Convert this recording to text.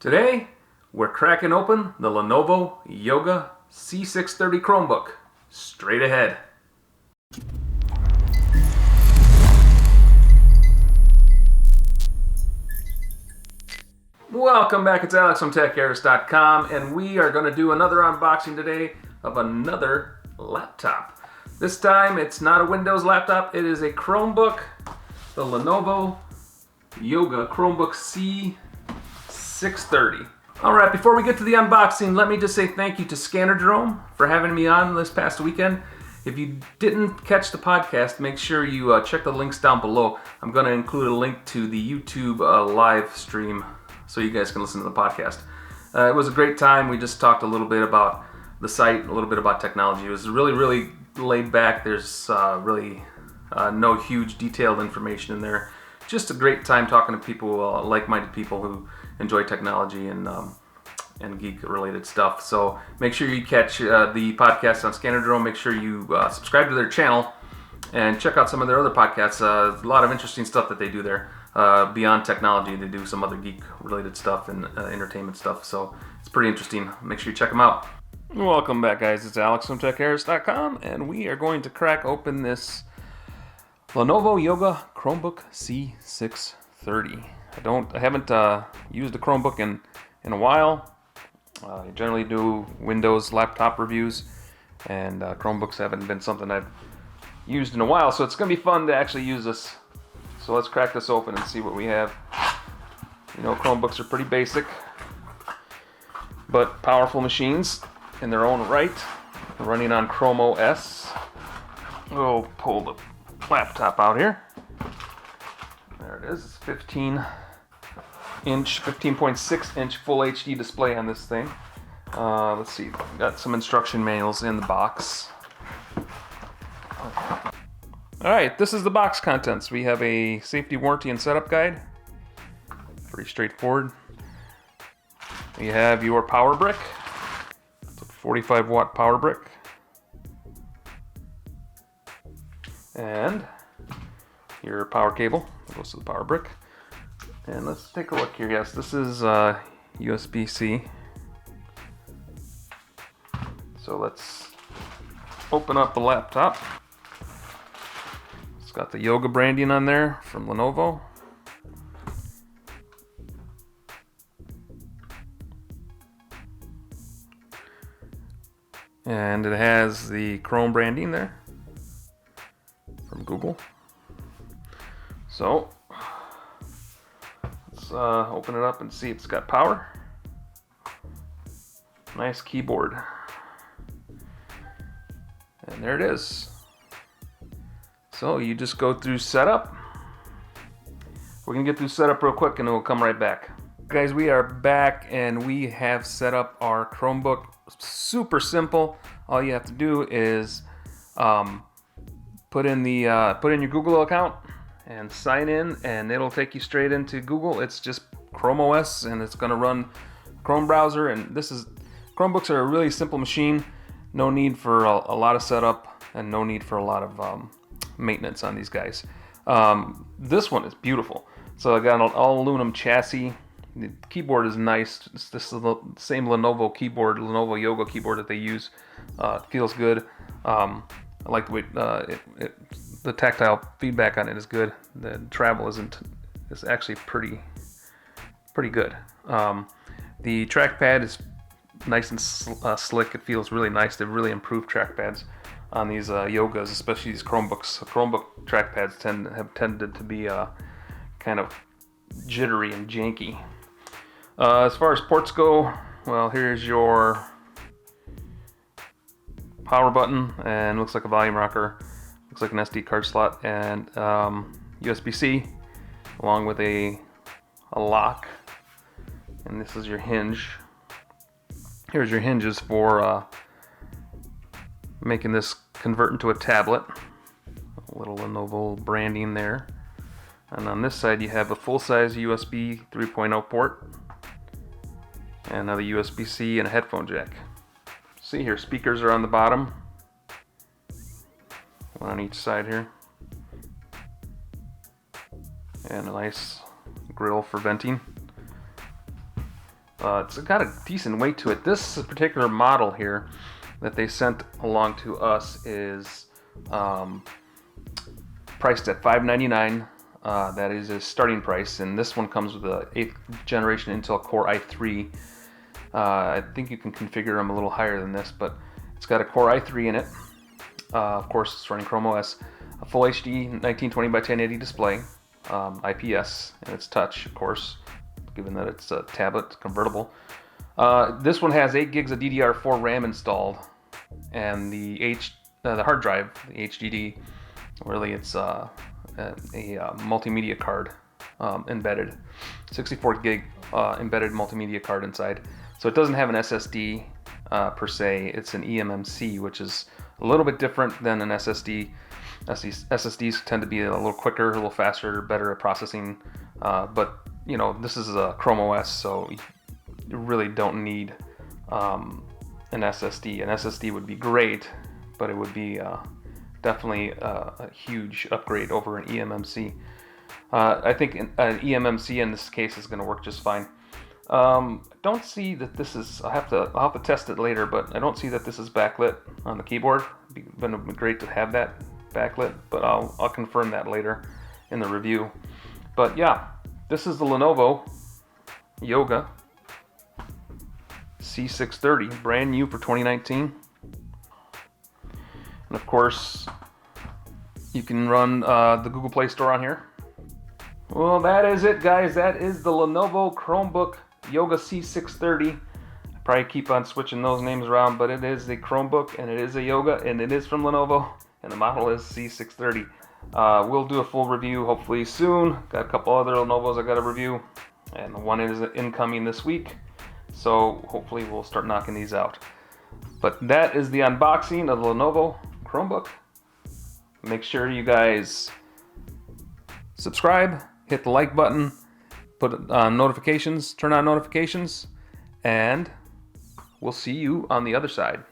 Today, we're cracking open the Lenovo Yoga C630 Chromebook. Straight ahead. Welcome back, it's Alex from TECHAERIS.com, and we are going to do another unboxing today of another laptop. This time, it's not a Windows laptop, it is a Chromebook, the Lenovo Yoga Chromebook C630. Alright, before we get to the unboxing, let me just say thank you to Scannerdrome for having me on this past weekend. If you didn't catch the podcast, make sure you check the links down below. I'm going to include a link to the YouTube live stream so you guys can listen to the podcast. It was a great time. We just talked a little bit about the site, a little bit about technology. It was really laid back. There's really no huge detailed information in there. Just a great time talking to people, like-minded people who enjoy technology and geek-related stuff. So make sure you catch the podcast on Scannerdrome. Make sure you subscribe to their channel and check out some of their other podcasts. A lot of interesting stuff that they do there. Beyond technology, they do some other geek-related stuff and entertainment stuff. So it's pretty interesting. Make sure you check them out. Welcome back, guys. It's Alex from TECHAERIS.com, and we are going to crack open this Lenovo Yoga Chromebook C630. I haven't used a Chromebook in a while. I generally do Windows laptop reviews, and Chromebooks haven't been something I've used in a while, so it's going to be fun to actually use this. So let's crack this open and see what we have. You know, Chromebooks are pretty basic, but powerful machines in their own right, running on Chrome OS. We'll pull the laptop out here. There it is. It's 15.6 inch full HD display on this thing. Let's see, got some instruction manuals in the box. Alright, this is the box contents. We have a safety, warranty, and setup guide. Pretty straightforward. You have your power brick. It's a 45 watt power brick. And your power cable that goes to the power brick. And let's take a look here. Yes, this is USB-C. So let's open up the laptop. It's got the Yoga branding on there from Lenovo. And it has the Chrome branding there from Google. So let's open it up and see it's got power. Nice keyboard. And there it is. So you just go through setup. We're gonna get through setup real quick and then we'll come right back. Guys, we are back and we have set up our Chromebook. Super simple. All you have to do is put in your Google account and sign in, and it'll take you straight into Google. It's just Chrome OS, and it's going to run Chrome browser. And Chromebooks are a really simple machine. No need for a lot of setup, and no need for a lot of maintenance on these guys. This one is beautiful. So I got an all aluminum chassis. The keyboard is nice. This is the same Lenovo keyboard, Lenovo Yoga keyboard that they use. It feels good. I like the way the tactile feedback on it is good. The travel is actually pretty good. The trackpad is nice and slick. It feels really nice. They've really improved trackpads on these Yogas, especially these Chromebooks. Chromebook trackpads have tended to be kind of jittery and janky. As far as ports go, well, here's your power button, and looks like a volume rocker. Looks like an SD card slot, and USB-C, along with a lock. And this is your hinge. Here's your hinges for making this convert into a tablet. A little Lenovo branding there. And on this side, you have a full-size USB 3.0 port, and another USB-C and a headphone jack. See here, speakers are on the bottom, one on each side here, and a nice grill for venting. It's got a decent weight to it. This particular model here that they sent along to us is priced at $599. That is a starting price, and this one comes with a 8th generation Intel Core i3. I think you can configure them a little higher than this, but it's got a Core i3 in it. Of course, it's running Chrome OS, a Full HD 1920 by 1080 display, IPS, and it's touch, of course, given that it's a tablet convertible. This one has 8 gigs of DDR4 RAM installed, and the hard drive, the HDD, really it's a multimedia card embedded, 64 gig embedded multimedia card inside. So it doesn't have an SSD per se. It's an eMMC, which is a little bit different than an SSD. SSDs tend to be a little quicker, a little faster, better at processing. But you know, this is a Chrome OS, so you really don't need an SSD. An SSD would be great, but it would be definitely a huge upgrade over an eMMC. I think an eMMC in this case is going to work just fine. Don't see that this is. I'll have to test it later, but I don't see that this is backlit on the keyboard. It'd been great to have that backlit, but I'll confirm that later in the review. But yeah, this is the Lenovo Yoga C630, brand new for 2019. And of course, you can run the Google Play Store on here. Well, that is it, guys. That is the Lenovo Chromebook Yoga C630. I probably keep on switching those names around, but it is a Chromebook, and it is a Yoga, and it is from Lenovo, and the model is C630. We'll do a full review hopefully soon. Got a couple other Lenovos I got to review, and one is incoming this week. So hopefully we'll start knocking these out. But that is the unboxing of the Lenovo Chromebook. Make sure you guys subscribe, hit the like button, put notifications, turn on notifications, and we'll see you on the other side.